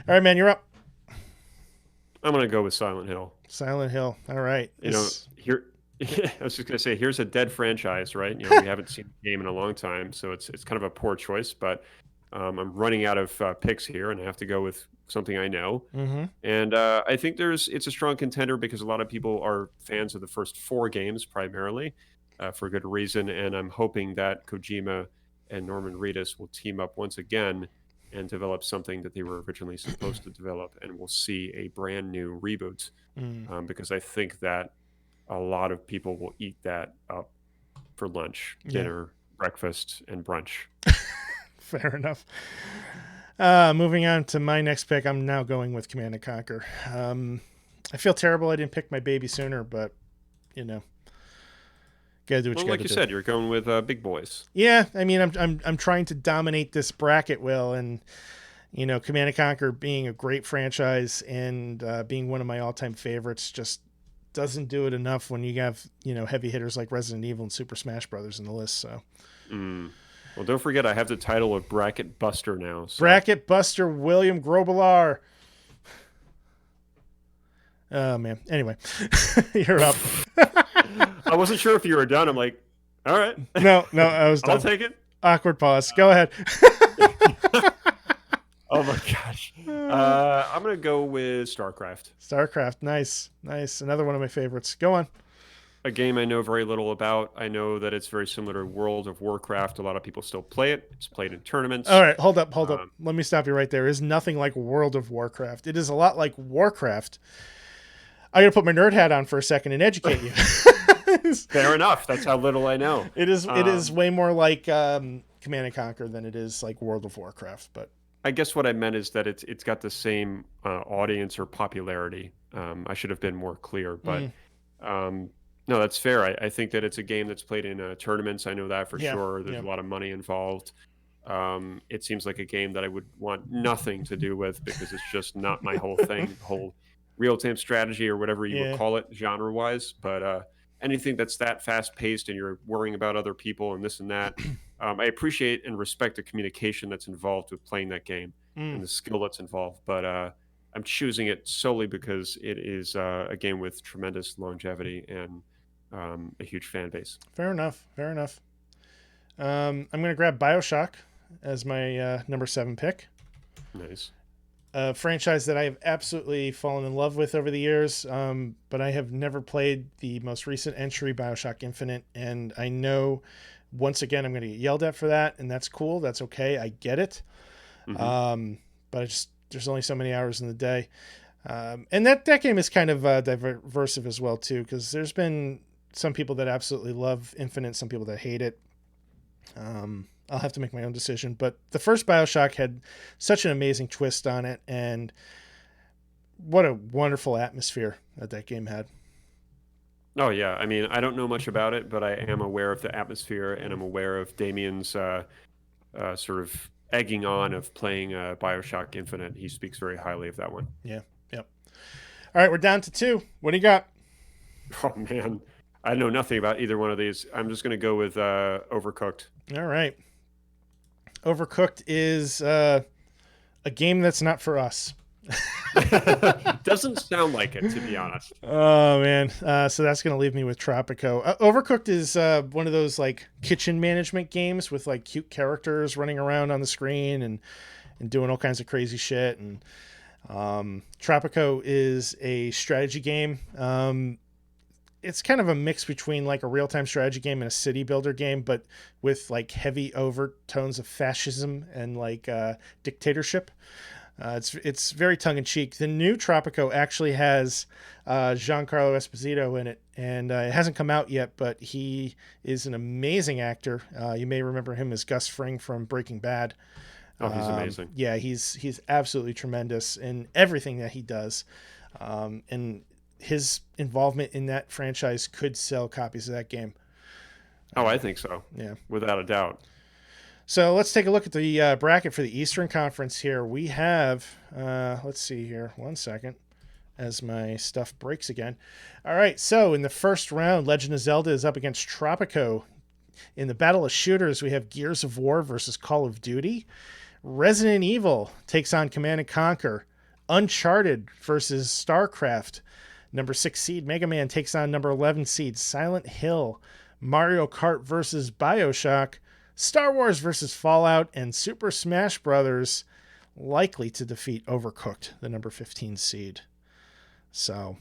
All right, man, you're up. I'm going to go with Silent Hill. Silent Hill. All right. Here, I was just going to say, here's a dead franchise, right? We haven't seen the game in a long time, so it's kind of a poor choice. But I'm running out of picks here, and I have to go with something I know. Mm-hmm. And I think it's a strong contender because a lot of people are fans of the first 4 games primarily, for good reason. And I'm hoping that Kojima and Norman Reedus will team up once again and develop something that they were originally supposed to develop, and we'll see a brand new reboot. Mm. Because I think that a lot of people will eat that up for lunch, Yeah. dinner, breakfast, and brunch. Fair enough. Moving on to my next pick, I'm now going with Command and Conquer. I feel terrible I didn't pick my baby sooner, but gotta do what Well, you like gotta you do. said, you're going with big boys. Yeah, I mean, I'm trying to dominate this bracket, Will, and Command and Conquer being a great franchise and being one of my all-time favorites just doesn't do it enough when you have heavy hitters like Resident Evil and Super Smash Brothers in the list. So. Well, don't forget, I have the title of Bracket Buster now. So. Bracket Buster William Grobelar. Oh, man. Anyway, you're up. I wasn't sure if you were done. I'm like, all right. No, I was done. I'll take it. Awkward pause. Go ahead. Oh, my gosh. I'm going to go with StarCraft. StarCraft. Nice. Another one of my favorites. Go on. A game I know very little about. I know that it's very similar to World of Warcraft. A lot of people still play it. It's played in tournaments. All right, hold up. Let me stop you right there. It is nothing like World of Warcraft. It is a lot like Warcraft. I got to put my nerd hat on for a second and educate you. Fair enough. That's how little I know. It is way more like Command and Conquer than it is like World of Warcraft. But I guess what I meant is that it's got the same audience or popularity. I should have been more clear, but. No, that's fair. I think that it's a game that's played in tournaments. I know that for sure. There's a lot of money involved. It seems like a game that I would want nothing to do with because it's just not my whole thing, whole real-time strategy or whatever you would call it genre-wise. But anything that's that fast-paced and you're worrying about other people and this and that, I appreciate and respect the communication that's involved with playing that game and the skill that's involved. But I'm choosing it solely because it is a game with tremendous longevity and a huge fan base. Fair enough. I'm going to grab BioShock as my number 7 pick. Nice. A franchise that I have absolutely fallen in love with over the years, but I have never played the most recent entry, BioShock Infinite, and I know once again I'm going to get yelled at for that, and that's cool. That's okay. I get it. Mm-hmm. But there's only so many hours in the day. And that game is kind of diversive as well, too, because there's been some people that absolutely love Infinite, some people that hate it. I'll have to make my own decision. But the first BioShock had such an amazing twist on it, and what a wonderful atmosphere that game had. Oh, yeah. I mean, I don't know much about it, but I am aware of the atmosphere, and I'm aware of Damien's sort of egging on of playing BioShock Infinite. He speaks very highly of that one. Yeah. Yep. All right, we're down to 2. What do you got? Oh, man. I know nothing about either one of these. I'm just going to go with Overcooked. All right. Overcooked is a game that's not for us. Doesn't sound like it, to be honest. Oh, man. So that's going to leave me with Tropico. Overcooked is one of those like kitchen management games with like cute characters running around on the screen and doing all kinds of crazy shit. And Tropico is a strategy game. It's kind of a mix between like a real-time strategy game and a city builder game, but with like heavy overtones of fascism and like dictatorship. It's very tongue-in-cheek. The new Tropico actually has Giancarlo Esposito in it, and it hasn't come out yet, but he is an amazing actor. You may remember him as Gus Fring from Breaking Bad. Oh, he's amazing. Yeah, he's absolutely tremendous in everything that he does. And his involvement in that franchise could sell copies of that game. Oh, I think so. Yeah. Without a doubt. So let's take a look at the bracket for the Eastern Conference here. We have, let's see here, 1 second as my stuff breaks again. All right, so in the first round, Legend of Zelda is up against Tropico. In the Battle of Shooters, we have Gears of War versus Call of Duty. Resident Evil takes on Command & Conquer. Uncharted versus StarCraft. Number 6 seed Mega Man takes on number 11 seed Silent Hill. Mario Kart versus BioShock. Star Wars versus Fallout, and Super Smash Brothers likely to defeat Overcooked, the number 15 seed. So,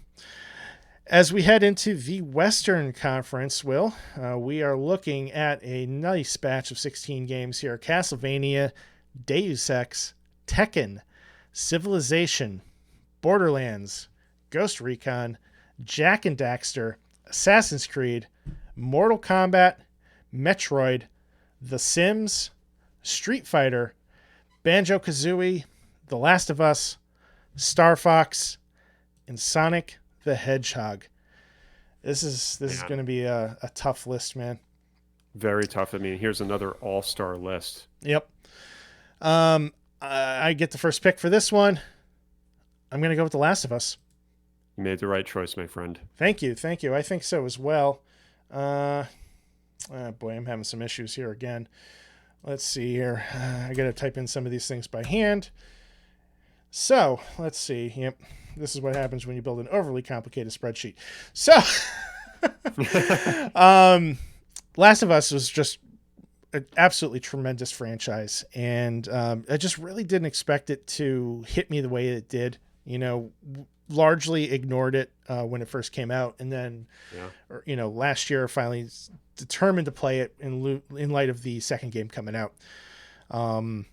as we head into the Western Conference, Will, we are looking at a nice batch of 16 games here. Castlevania, Deus Ex, Tekken, Civilization, Borderlands, Ghost Recon, Jak and Daxter, Assassin's Creed, Mortal Kombat, Metroid, The Sims, Street Fighter, Banjo-Kazooie, The Last of Us, Star Fox, and Sonic the Hedgehog. This is going to be a tough list, man. Very tough. I mean, here's another all-star list. Yep. I get the first pick for this one. I'm going to go with The Last of Us. You made the right choice, my friend. Thank you. I think so as well. Oh boy, I'm having some issues here again. Let's see here. I got to type in some of these things by hand. So let's see. Yep. This is what happens when you build an overly complicated spreadsheet. So, Last of Us was just an absolutely tremendous franchise. And I just really didn't expect it to hit me the way it did. You know, largely ignored it when it first came out. And then, last year finally determined to play it in light of the second game coming out. And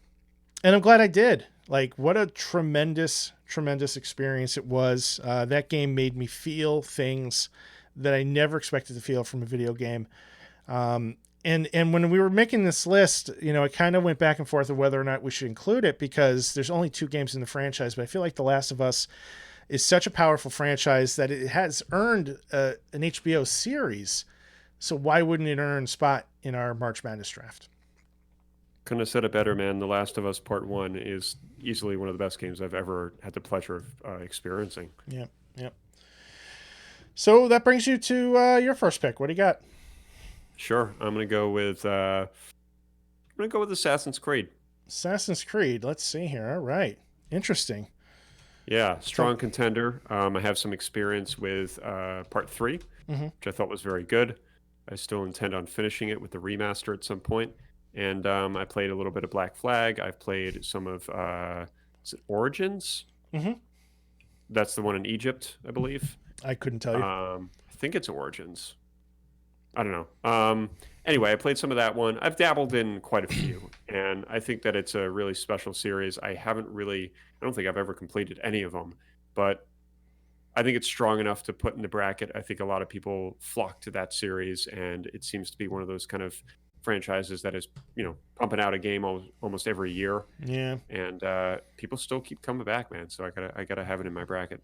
I'm glad I did. Like, what a tremendous experience it was. That game made me feel things that I never expected to feel from a video game. And when we were making this list, I kind of went back and forth of whether or not we should include it, because there's only 2 games in the franchise, but I feel like The Last of Us is such a powerful franchise that it has earned an HBO series. So why wouldn't it earn a spot in our March Madness Draft? Couldn't have said it better, man. The Last of Us Part 1 is easily one of the best games I've ever had the pleasure of experiencing. Yep. So that brings you to your first pick. What do you got? Sure. I'm gonna go with Assassin's Creed. Assassin's Creed. Let's see here. All right. Interesting. Yeah, strong contender. I have some experience with Part 3, which I thought was very good. I still intend on finishing it with the remaster at some point. And I played a little bit of Black Flag. I've played some of is it Origins? Mm-hmm. That's the one in Egypt, I believe. I couldn't tell you. I think it's Origins. I don't know. Anyway, I played some of that one. I've dabbled in quite a few, and I think that it's a really special series. I don't think I've ever completed any of them, but I think it's strong enough to put in the bracket. I think a lot of people flock to that series, and it seems to be one of those kind of franchises that is, pumping out a game almost every year. Yeah. And people still keep coming back, man. So I gotta have it in my bracket.